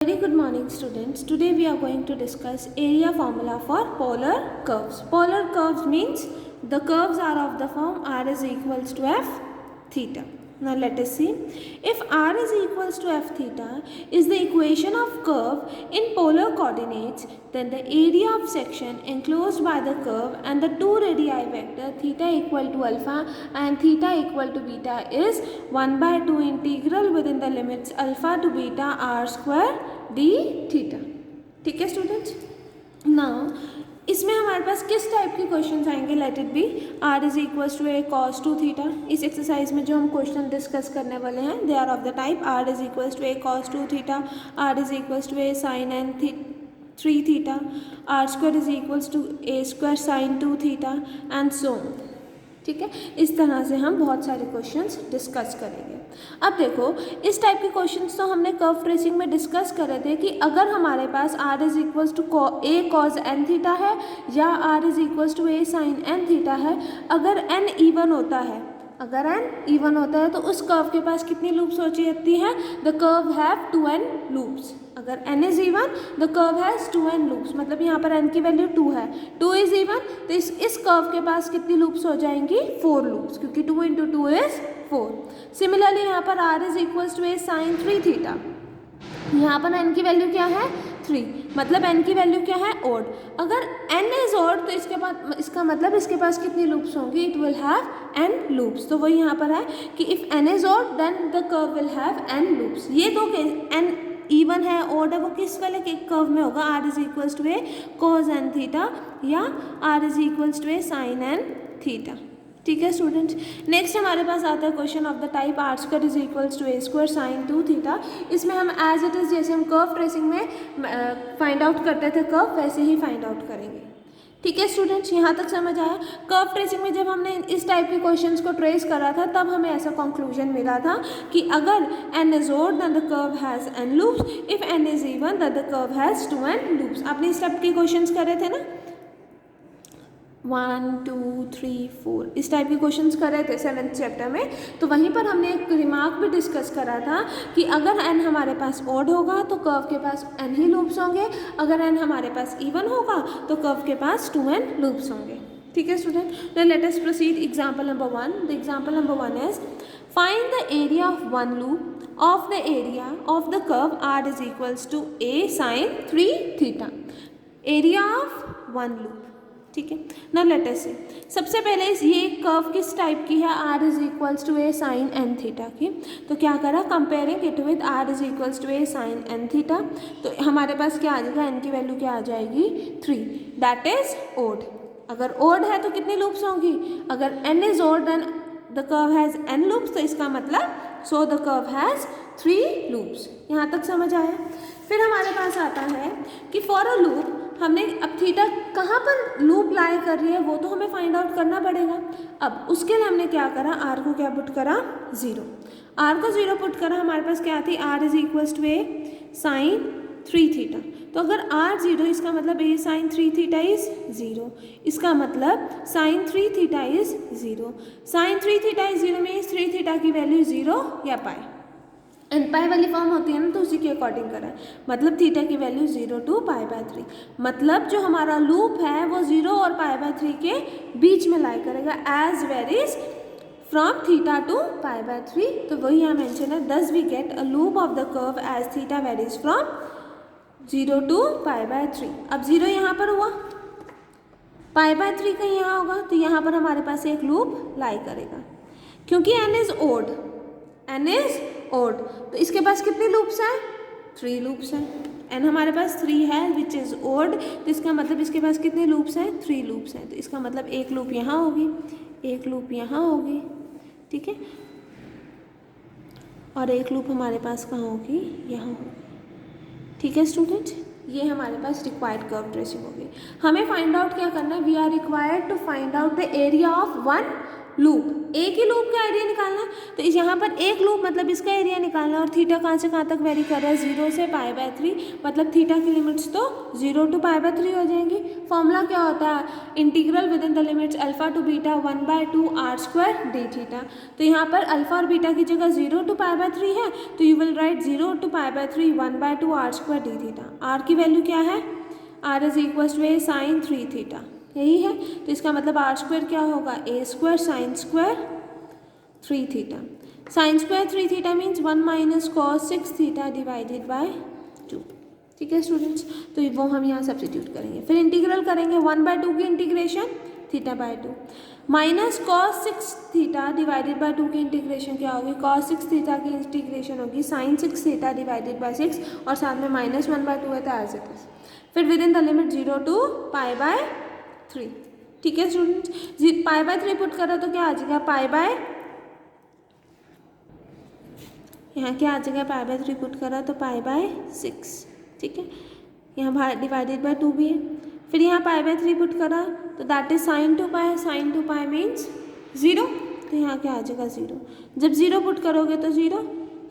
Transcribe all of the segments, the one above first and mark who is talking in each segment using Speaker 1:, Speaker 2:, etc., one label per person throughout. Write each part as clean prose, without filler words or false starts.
Speaker 1: Very good morning students. Today we are going to discuss area formula for polar curves. Polar curves means the curves are of the form r is equals to f theta. Now let us see. If r is equals to f theta is the equation of curve in polar coordinates, then the area of section enclosed by the curve and the two radii vector theta equal to alpha and theta equal to beta is 1/2 integral within the limits alpha to beta r square d theta. ठीक है students. Now इसमें हमारे पास किस type के questions आएंगे. Let it be r is equals to a cos 2 theta. इस exercise में जो हम क्वेश्चन डिस्कस करने वाले हैं they are of the type r is equals to a cos 2 theta, r is equals to a sine n 3 theta, r square is equals to a square sine 2 theta and so on. ठीक है, इस तरह से हम बहुत सारे questions discuss करेंगे. अब देखो, इस टाइप के क्वेश्चंस तो हमने कर्व ट्रेसिंग में डिस्कस करे थे कि अगर हमारे पास r is equals to a cos n theta है या r is equals to a sine n theta है, अगर n इवन होता है, अगर n इवन होता है तो उस कर्व के पास कितनी लूप्स हो जाती हैं. The curve have 2n loops. अगर n is even the curve has 2n loops, मतलब यहाँ पर n की वैल्यू 2 है, 2 इज इवन तो इस कर्व के पास कितनी लूप्स हो जाएंगी 4 लूप्स, क्योंकि 2 इंटू 2 इज 4. सिमिलरली यहाँ पर r is equals to a sine 3 theta. यहाँ पर n की वैल्यू क्या है 3, मतलब n की वैल्यू क्या है ओड. अगर n इज ओड तो इसका मतलब इसके पास कितनी लूप्स होंगी, it will have n loops. तो वही यहाँ पर है कि if n is odd then the curve will have n loops. ये दो n इवन है ओड है वो किस वाले के कर्व में होगा, r is equals to a cos n theta या r is equals to a sine n theta. ठीक है स्टूडेंट्स. नेक्स्ट हमारे पास आता है question of the type r square is equals to a square sine 2 theta. इसमें हम as it is जैसे हम कर्व ट्रेसिंग में फाइंड आउट करते थे कर्व, वैसे ही फाइंड आउट करेंगे. ठीक है स्टूडेंट्स, यहाँ तक समझ आया. कर्व ट्रेसिंग में जब हमने इस टाइप के क्वेश्चंस को ट्रेस करा था तब हमें ऐसा कंक्लूजन मिला था कि अगर n is odd then the curve has n loops, if n is even then the curve has 2n loops. आपने इस टाइप के क्वेश्चंस करे थे ना, 1 2 3 4 इस टाइप के क्वेश्चंस कर रहे थे 7th चैप्टर में. तो वहीं पर हमने एक रिमार्क भी डिस्कस करा था कि अगर n हमारे पास ओड होगा तो कर्व के पास n ही लूप्स होंगे, अगर n हमारे पास इवन होगा तो कर्व के पास 2n लूप्स होंगे. ठीक है student. Then let us proceed. Example number 1. The example number 1 is find the area of one loop of the area of the curve r is equals to a sine 3 theta. Area of one loop. ठीक है ना. Let us से सबसे पहले ये curve किस type की है, r is equals to a sine n theta की. तो क्या करा, comparing it with r is equals to a sine n theta. तो हमारे पास क्या आ जाएगा, n की वैल्यू क्या आ जाएगी 3, दैट इज ओड. अगर ओड है तो कितनी लूप्स होंगी, अगर n is odd then the curve has n loops, तो इसका मतलब so the curve has 3 loops. यहाँ तक समझ आया. फिर हमारे पास आता है कि फॉर अ लूप हमने अब थीटा कहाँ पर लूप लाई कर रही है वो तो हमें फाइंड आउट करना पड़ेगा. अब उसके लिए हमने क्या करा, r को क्या पुट करा 0. r को 0 पुट करा, हमारे पास क्या थी r is equals to a sine 3 theta. तो अगर r 0 इसका मतलब a साइन 3 थीटा इज 0, इसका मतलब sine 3 theta is 0. Sine 3 theta is 0 में 3 थीटा की वैल्यू 0 या पाई, एंड पाई वाली फॉर्म होती है ना तो उसी के अकॉर्डिंग करा, मतलब थीटा की वैल्यू 0 टू पाई बाय 3. मतलब जो हमारा लूप है वो 0 और पाई बाय 3 के बीच में लाई करेगा as varies from theta to pi by 3. तो वही यहाँ मेंशन है, thus we get a loop of the curve as theta varies from 0 to pi by 3. अब 0 यहाँ पर हुआ, पाई बाय 3 कहीं यहाँ होगा, तो यहाँ पर हमारे पास एक लूप लाई करेगा. क्योंकि n is odd, n is odd तो इसके पास कितनी लूप्स हैं 3 लूप्स हैं. n हमारे पास 3 है विच इज़ ओड, तो इसका मतलब इसके पास कितने लूप्स हैं 3 लूप्स हैं. तो इसका मतलब एक लूप यहाँ होगी, एक लूप यहाँ होगी. ठीक है, और एक लूप हमारे पास कहाँ होगी, यहाँ होगी. ठीक है स्टूडेंट्स, ये हमारे पास रिक्वायर्ड कर्व ट्रेसिंग होगी. हमें फाइंड आउट क्या करना है, we are required to find out the area of one loop, एक ही लूप का एरिया निकालना। तो इस यहाँ पर एक लूप मतलब इसका एरिया निकालना, और थीटा कहाँ से कहाँ तक वेरी कर रहा है, 0 से π/3, मतलब थीटा की लिमिट्स तो 0 to π/3 हो जाएंगी। फॉर्मूला क्या होता है, integral with in the limits alpha two beta 1/2 r² d theta. तो यहाँ पर अल्फा और बीटा की जगह 0 to π/3 है, तो you will write 0 to π/3 1/2 r² d theta. R की वैल्यू क्या है, r is equal to a sin 3 theta, यही है। तो इसका मतलब r² क्या होगा, a² sin square 3 theta. Sine square 3 theta means 1 - cos 6 theta divided by 2। ठीक है स्टूडेंट्स, तो वो हम यहाँ सब्स्टिट्यूट करेंगे। फिर इंटीग्रल करेंगे 1/2 की integration θ/2 minus cos 6 theta divided by 2 की इंटीग्रेशन क्या होगी, cos 6 थीटा की इंटीग्रेशन होगी sin 6 थीटा डिवाइडेड बाय 6, और साथ में -1/2 है तो एज इट इज। फिर with in the limit 0 to π/3। ठीक है स्टूडेंट्स, π/3 पुट करो तो क्या आ जाएगा, यहाँ क्या आ जाएगा, π/3 पुट करा तो π/6। ठीक है, यहाँ डिवाइडेड बाय 2 भी है। फिर यहाँ π/3 पुट करा तो that is sin 2π, sin 2π means 0, तो यहाँ क्या आ जाएगा 0। जब 0 पुट करोगे तो 0,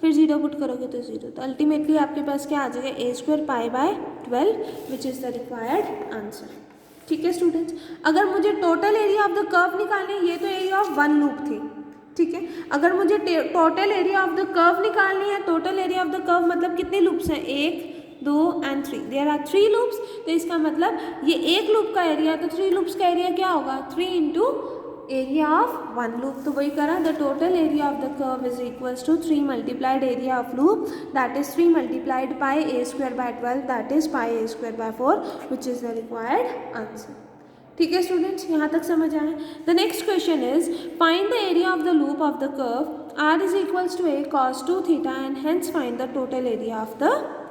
Speaker 1: फिर 0 पुट करोगे तो 0, तो अल्टीमेटली आपके पास क्या आ जाएगा, a² π/12 which is the required answer. ठीक है स्टूडेंट्स, अगर मुझे total area of the curve निकालनी है, ये तो एरिया ऑफ वन लूप थी। ठीक है, अगर मुझे total area of the curve निकालनी है, total area of the curve मतलब कितने लूप्स हैं, 1 2 and 3, देयर आर 3 लूप्स। तो इसका मतलब ये एक लूप का एरिया है, तो 3 लूप्स का एरिया क्या होगा, 3 into area of one loop. तो वही करा, the total area of the curve is equals to 3 multiplied area of loop, that is 3 multiplied πa²/12, that is πa²/4 which is the required answer. ठीक है students, यहाँ तक समझ आए। The next question is find the area of the loop of the curve r is equals to a cos 2 theta and hence find the total area of the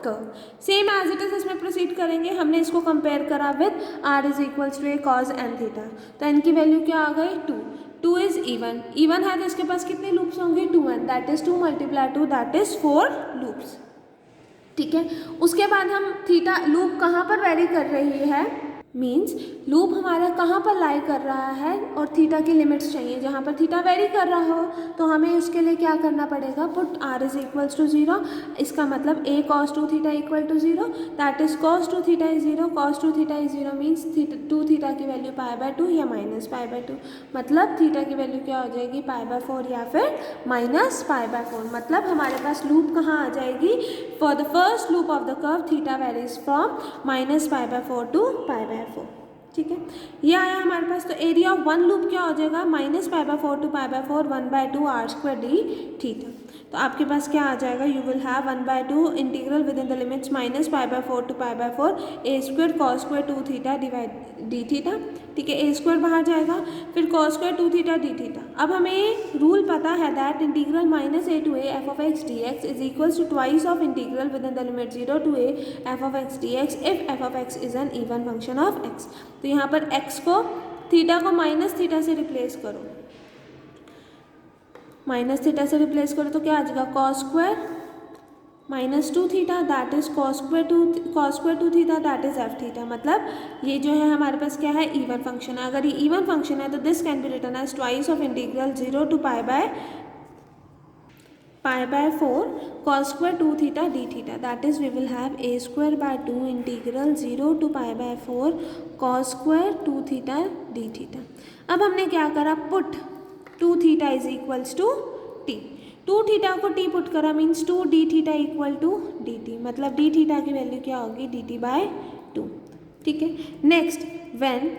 Speaker 1: curve. Same as it is इसमें proceed करेंगे। हमने इसको compare करा with r is equals to a cos n theta, तो n की value क्या आ गई, 2 इज इवन है, तो इसके पास कितने लूप्स होंगे, 2n, that is 2 × 2 that is 4 loops. ठीक है, उसके बाद हम थीटा लूप कहाँ पर वेरी कर रही है, मीन्स लूप हमारा कहाँ पर लाई कर रहा है, और थीटा की लिमिट्स चाहिए। जहाँ पर थीटा वेरी कर रहा हो तो हमें उसके लिए क्या करना पड़ेगा, put r is equals to 0। इसका मतलब a cos 2 theta equal to 0, that is cos 2 theta is 0, cos 2 theta is 0 means 2 theta की वैल्यू π/2 या -π/2, मतलब थीटा की वैल्यू क्या हो जाएगी, π/4 या फिर -π/4। मतलब हमारे पास लूप कहाँ आ जाएगी, for the first loop of the curve theta varies from -π/4 to π/4। ठीक है, ये आया हमारे पास। तो एरिया ऑफ वन लूप क्या हो जाएगा, -π/4 टू π/4 1/2 r² d थीटा। तो आपके पास क्या आ जाएगा, you will have 1/2 integral with in the limits -π/4 to π/4 a² cos² 2 theta divide d theta. ठीक है, a² बाहर जाएगा, फिर cos² 2 थीटा d थीटा। अब हमें रूल पता है that integral -a to a f(x) dx is equals to twice of integral with in the limit 0 to a f(x) dx if f(x) is an even function of x। तो यहाँ पर x को theta को -θ से replace करो, -θ से replace करो तो क्या आ जाएगा, cos² -2 theta that is cos² 2 theta that is f theta. मतलब ये जो है हमारे पास क्या है, इवन फंक्शन है। अगर ये इवन फंक्शन है तो this can be written as twice of integral 0 to π/4 cos² 2 theta d theta, that is we will have a²/2 integral 0 to π/4 cos² 2 theta d theta. अब हमने क्या करा, put 2 theta is equals to t, 2 theta को t put करा means 2 d theta equal to dt, मतलब d theta की value क्या होगी, dt/2। ठीक है, next when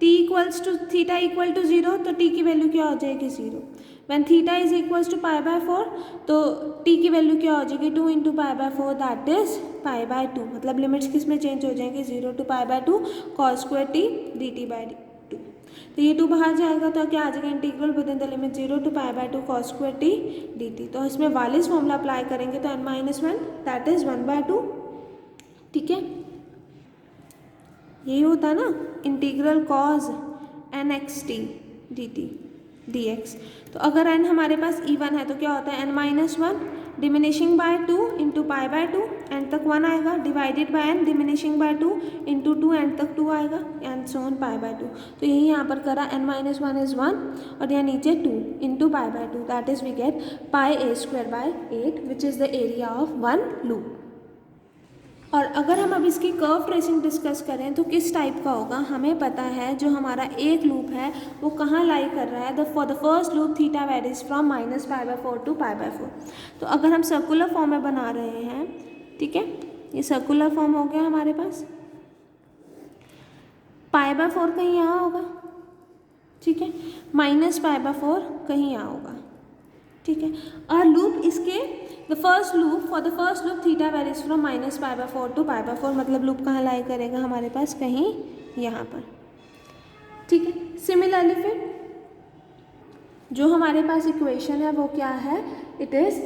Speaker 1: t equals to theta equal to 0 तो t की वैल्यू क्या हो जाएगी, 0। When theta is equals to π/4 तो t की वैल्यू क्या हो जाएगी, 2 × π/4 दैट इज π/2। मतलब लिमिट्स किस में चेंज हो जाएंगे, 0 to π/2 cos² t dt/2। तो ये 2 बाहर जाएगा तो क्या आ जाएगा, integral with in the limit 0 to π/2 cos² t dt। तो इसमें वालिस फॉर्मूला अप्लाई करेंगे तो n-1 दैट इज 1/2। ठीक है, यही होता है ना, integral cos nxt dt dx। तो अगर n हमारे पास इवन है तो क्या होता है, n-1 diminishing by 2 into pi by 2 and तक 1 आएगा, divided by n diminishing by 2 into 2 and तक 2 आएगा and so on pi by 2। तो यही यहाँ पर करा n माइनस 1 इज़ 1 और यहाँ नीचे 2 into pi by 2 that is we get pi a square by 8 which is the area of one loop. और अगर हम अब इसकी कर्व ट्रेसिंग डिस्कस करें तो किस टाइप का होगा, हमें पता है जो हमारा एक लूप है वो कहाँ लाई कर रहा है, for the first loop theta varies from minus pi by 4 to pi by 4। तो अगर हम सर्कुलर फॉर्म में बना रहे हैं, ठीक है, ये सर्कुलर फॉर्म हो गया हमारे पास, पाई बाय 4 कहीं यहाँ होगा, ठीक है, माइनस पाई बाय 4 कहीं यहाँ होगा, ठीक है। और लूप इसके the first loop for the first loop theta varies from minus pi by 4 to pi by 4, मतलब लूप कहाँ लाई करेगा हमारे पास, कहीं यहाँ पर, ठीक है। सिमिलरली फिर जो हमारे पास इक्वेशन है वो क्या है, it is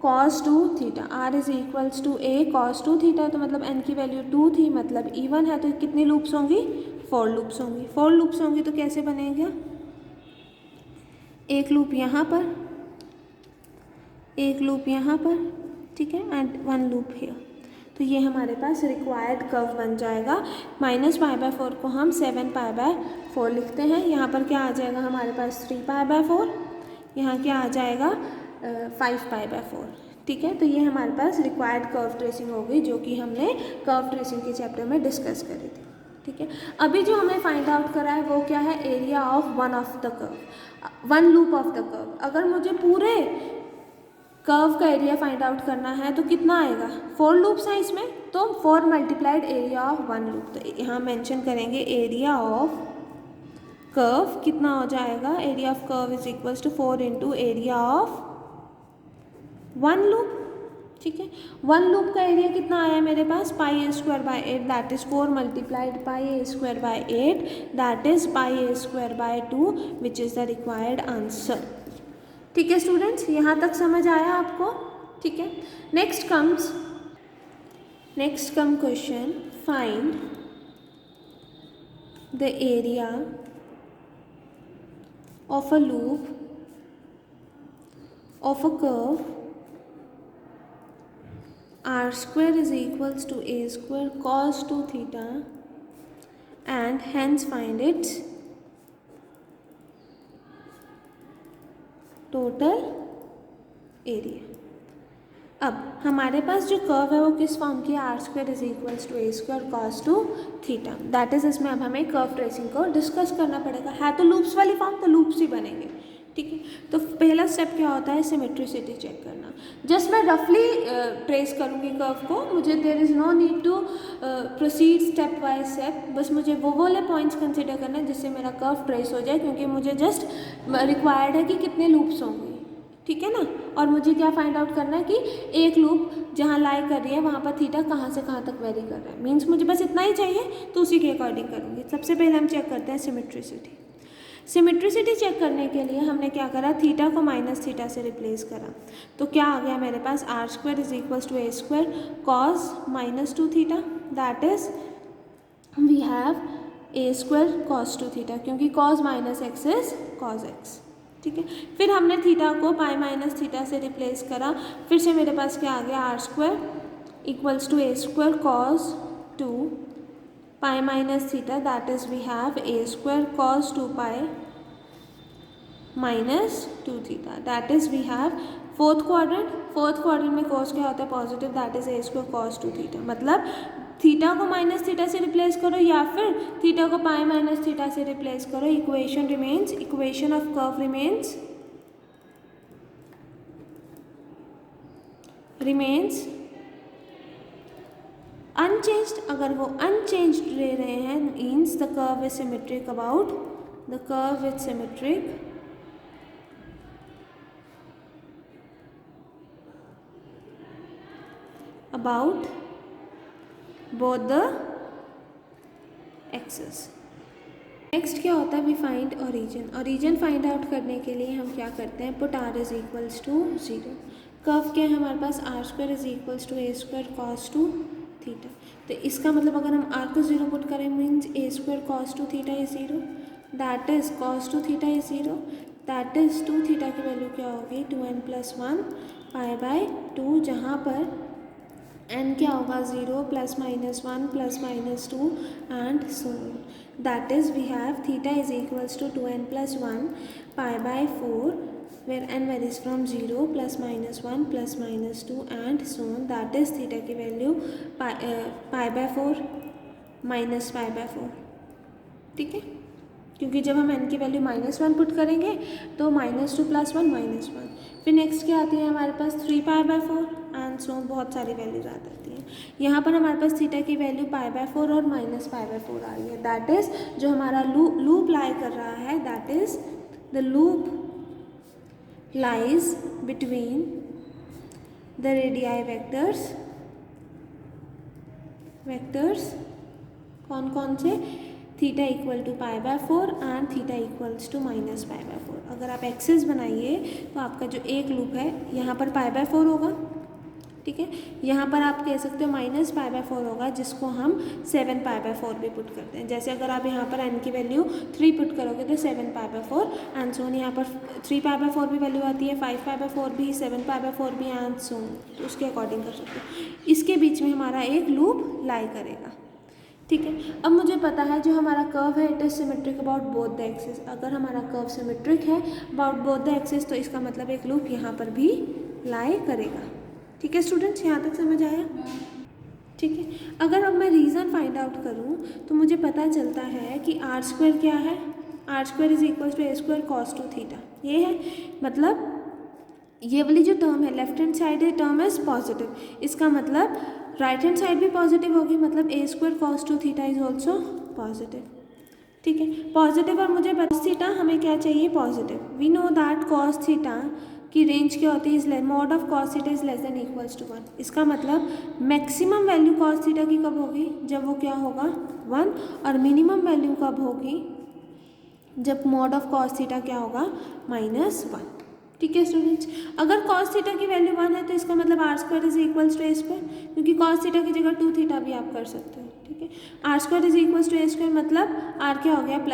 Speaker 1: cos 2 theta, r is equals to a cos 2 theta, तो मतलब n की वैल्यू 2 थी, मतलब इवन है, तो कितनी लूप्स होंगी, 4 लूप्स होंगी। 4 लूप्स होंगी तो कैसे बनेगा, एक लूप यहाँ पर, एक लूप यहाँ पर, ठीक है, एंड 1 लूप हियर। तो ये हमारे पास रिक्वायर्ड कर्व बन जाएगा। माइनस पाई बाय 4 को हम 7 पाई बाय 4 लिखते हैं, यहाँ पर क्या आ जाएगा हमारे पास 3 पाई बाय 4, यहाँ क्या आ जाएगा 5 पाई बाय 4, ठीक है। तो ये हमारे पास रिक्वायर्ड कर्व ट्रेसिंग हो गई जो कि हमने कर्व ट्रेसिंग के चैप्टर में डिस्कस करी थी, ठीक है। अभी जो हमें फाइंड आउट करा है वो क्या है, area of one of the curve, one loop of the curve. अगर मुझे पूरे कर्व का एरिया फाइंड आउट करना है तो कितना आएगा, 4 लूप्स हैं इसमें, तो 4 multiplied area of one loop, तो यहाँ मेंशन करेंगे एरिया ऑफ कर्व कितना हो जाएगा, area of curve is equals to 4 into area of one loop, ठीक है। 1 लूप का एरिया कितना आया मेरे पास, pi a square by 8 that is 4 multiplied pi a square by 8 that is pi a square by 2 which is the required answer, ठीक है students, यहाँ तक समझ आया आपको, ठीक है। Next come question, find the area of a loop of a curve r square is equals to a square cos 2 theta and hence find its total area. अब हमारे पास जो कर्व है वो किस फॉर्म की है, r square is equals to a square cos 2 theta, that is इसमें अब हमें कर्व ट्रेसिंग को डिस्कस करना पड़ेगा। है तो लूप्स वाली फॉर्म, तो लूप्स ही बनेंगे, ठीक है। तो पहला स्टेप क्या होता है, सिमेट्रिसिटी चेक करना। जस्ट मैं रफली ट्रेस करूँगी कर्व को, मुझे there is no need to proceed step by step, बस मुझे वो वाले पॉइंट्स कंसिडर करना है जिससे मेरा कर्व ट्रेस हो जाए, क्योंकि मुझे जस्ट रिक्वायर्ड है कि कितने लूप्स होंगे, ठीक है ना। और मुझे क्या फाइंड आउट करना है कि एक लूप जहाँ लाई कर रही है वहाँ पर थीटा कहाँ से कहाँ तक वेरी कर रहा है, मीन्स मुझे बस इतना ही चाहिए, तो उसी के अकॉर्डिंग करूँगी। सबसे पहले हम चेक करते हैं सिमेट्रिसिटी। सिमेट्रिसिटी चेक करने के लिए हमने क्या करा, थीटा को माइनस थीटा से रिप्लेस करा, तो क्या आ गया मेरे पास, R square is equals to a square cos minus 2 theta, that is we have a square cos 2 theta, क्योंकि cos minus X is cos X, ठीक है। फिर हमने थीटा को पाई माइनस थीटा से रिप्लेस करा, फिर से मेरे पास क्या आ गया, R square equals to a square cos 2 pi minus theta, that is we have a square cos 2 pi minus 2 theta, that is we have fourth quadrant में कॉस क्या होता है, positive, that is a square cos 2 theta. मतलब theta को minus theta से replace करो या फिर थीटा को पाई माइनस थीटा से रिप्लेस करो, equation of curve remains unchanged. अगर वो अनचेंज्ड ले रहे हैं means the curve is symmetric about both the axes. Next क्या होता है, we find origin find out करने के लिए हम क्या करते हैं, put R is equals to 0। Curve क्या है हमारे पास, R square is equals to a square cos 2 theta, तो इसका मतलब अगर हम आर को 0 पुट करें means A square cos 2 theta is 0, that is cos 2 theta is 0, that is 2 theta की वैल्यू क्या होगी 2n + 1 पाई बाय 2, जहाँ पर n क्या होगा 0 +- 1 +- 2 and so on. That is we have theta is equals to 2n + 1 pi by 4 where n varies from 0 +- 1 +- 2 and so on. That is theta की value pi by 4 minus pi by 4. ठीक है, क्योंकि जब हम n की value -1 put करेंगे तो -2 + 1 -1. फिर नेक्स्ट क्या आती है हमारे पास 3 pi by 4 एंड सो बहुत सारी वैल्यूज आ जाती हैं. यहाँ पर हमारे पास थीटा की वैल्यू pi by 4 और -pi by 4 आ रही है. दैट इज जो हमारा लूप लाई कर रहा है, that is the loop lies between the radii vectors कौन कौन से, theta equal to pi by 4 and theta equals to -pi by 4. अगर आप एक्सेस बनाइए तो आपका जो एक लूप है यहाँ पर pi by 4 होगा. ठीक है, यहाँ पर आप कह सकते हो -pi by 4 होगा, जिसको हम 7 pi by 4 भी पुट करते हैं. जैसे अगर आप यहाँ पर n की वैल्यू 3 पुट करोगे तो 7 pi by 4 and so on. यहाँ पर 3 pi by 4 भी वैल्यू आती है, 5 pi by 4 भी, 7 pi by 4 भी एंड सो ऑन. तो उसके अकॉर्डिंग कर सकते हो. इसके बीच में हमारा एक लूप लाई करेगा. ठीक है, अब मुझे पता है जो हमारा कर्व है it is symmetric about both the axis. अगर हमारा कर्व सिमेट्रिक है अबाउट बोथ द एक्सिस तो इसका मतलब एक लूप यहाँ पर भी लाई करेगा. ठीक है स्टूडेंट्स, यहाँ तक समझ आया? ठीक है, अगर अब मैं रीज़न फाइंड आउट करूँ तो मुझे पता चलता है कि r² क्या है, r² is equal to a² cos 2 theta. ये है, मतलब ये वाली जो टर्म है left hand side term is positive. इसका मतलब राइट हैंड साइड भी पॉजिटिव होगी, मतलब a² cos 2 theta is also positive. ठीक है, पॉजिटिव. और मुझे cos थीटा हमें क्या चाहिए, positive. We know that cos theta की रेंज क्या होती है, mod of cos theta is less than equals to 1. इसका मतलब मैक्सिमम वैल्यू cos थीटा की कब होगी, जब वो क्या होगा 1, और मिनिमम वैल्यू कब होगी, जब मॉड ऑफ cos थीटा क्या होगा -1. ठीक है स्टूडेंट्स, अगर cos थीटा की वैल्यू 1 है तो इसका मतलब r² is equals to a², क्योंकि cos थीटा की जगह 2 थीटा भी आप कर सकते हो. ठीक है, r² is equals to a², मतलब r क्या हो गया +-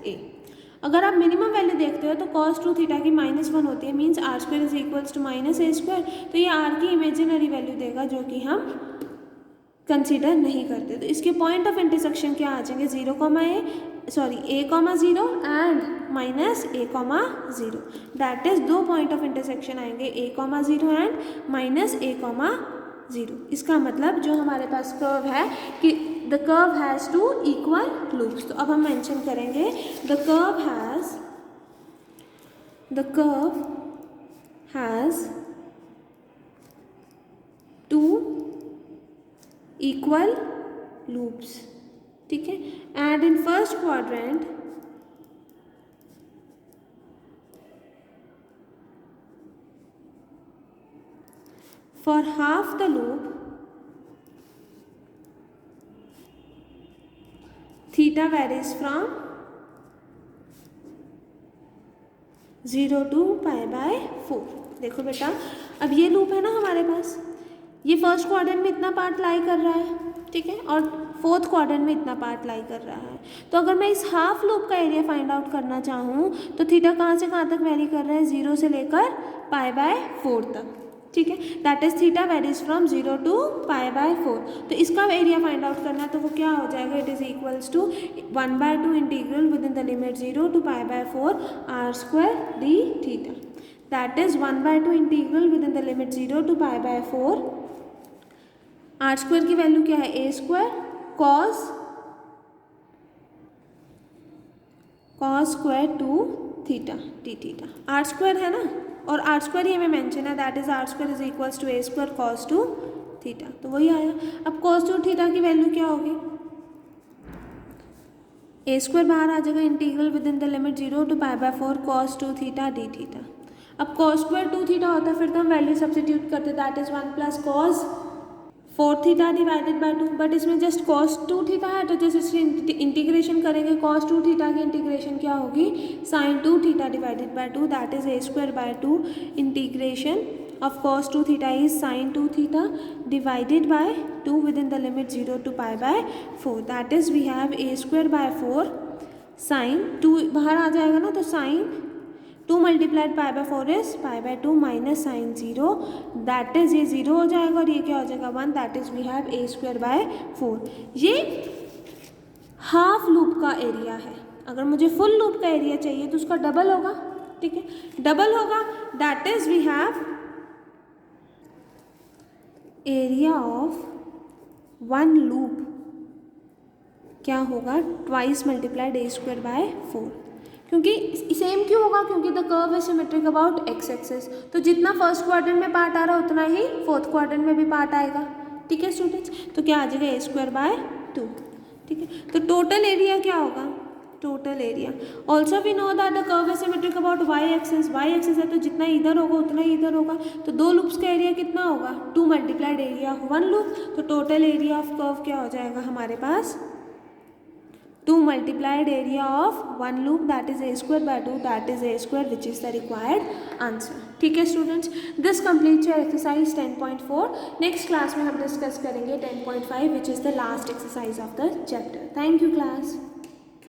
Speaker 1: a. अगर आप मिनिमम वैल्यू देखते हो तो cos 2 थीटा की -1 होती है, means r² is equals to -a². तो ये r की इमेजिनरी वैल्यू देगा जो कि हम कंसीडर नहीं करते. तो इसके पॉइंट ऑफ इंटरसेक्शन क्या आ जाएंगे, a, 0 and -a, 0. That is दो पॉइंट ऑफ इंटरसेक्शन आएंगे, a, 0 एंड -a, 0. इसका मतलब जो हमारे पास कर्व है कि the curve has 2 equal loops. तो अब हम मेंशन करेंगे the curve has 2 equal loops. ठीक है, and in first quadrant for half the loop theta varies from 0 to pi by 4. देखो बेटा, अब ये लूप है ना हमारे पास, ये फर्स्ट क्वाड्रेंट में इतना पार्ट लाई कर रहा है. ठीक है, और फोर्थ क्वाड्रेंट में इतना पार्ट लाई कर रहा है. तो अगर मैं इस हाफ लूप का एरिया फाइंड आउट करना चाहूँ तो थीटा कहाँ से कहाँ तक वेरी कर रहा है, 0 से लेकर pi by 4 तक. ठीक है, that is theta varies from 0 to pi by 4. तो इसका एरिया फाइंड आउट करना है तो वो क्या हो जाएगा, it is equals to 1/2 integral with in the limit 0 to pi by 4 r² d theta. That is 1/2 integral with in the limit 0 to pi by 4. r² की वैल्यू क्या है, a² cos square 2 theta d theta. r² है ना, और r² ही हमें mention है, that is r² is equals to a² cos 2 theta. तो वही आया. अब cos 2 थीटा की वैल्यू क्या होगी, a² बाहर आ जाएगा, integral with in the limit 0 to pi by 4 cos 2 theta d theta. अब cos square 2 थीटा होता है, फिर तो हम वैल्यू सब्स्टिट्यूट करते, that is 1 + cos 4 theta divided by 2. But इसमें जस्ट cos 2 थीटा है तो जैसे इसकी इंटीग्रेशन करेंगे, cos 2 थीटा की इंटीग्रेशन क्या होगी, sin 2 theta divided by 2, that is a²/2 integration of cos 2 theta is sin 2 theta divided by 2 within the limit 0 to pi by 4. That is we have a² by 4 sin 2 बाहर आ जाएगा ना, तो sin 2 multiplied pi by 4 is pi by 2 minus sine 0, that is ये 0 हो जाएगा और ये क्या हो जाएगा 1, that is we have a square by 4। ये हाफ लूप का एरिया है। अगर मुझे फुल लूप का एरिया चाहिए तो उसका डबल होगा, ठीक है, डबल होगा, that is we have area of one loop क्या होगा twice multiplied a square by 4। क्योंकि सेम क्यों होगा, क्योंकि the curve is symmetric about x axis, तो जितना फर्स्ट क्वाड्रेंट में पार्ट आ रहा है उतना ही फोर्थ क्वाड्रेंट में भी पार्ट आएगा, ठीक है स्टूडेंट्स। तो क्या आ जाएगा a स्क्वायर बाय 2, ठीक है। तो टोटल एरिया क्या होगा, total area also we know that the curve is symmetric about y axis, y axis है तो जितना इधर होगा उतना ही इधर होगा, तो दो लूप्स का एरिया कितना होगा 2 multiplied area of one loop, तो टोटल एरिया ऑफ कर्व क्या हो जाएगा हमारे पास 2 multiplied area of one loop, that is a square by 2, that is a square, which is the required answer, ठीक है students. This completes your exercise 10.4। Next class में हम discuss करेंगे 10.5 विच is the last exercise of the chapter. Thank you class.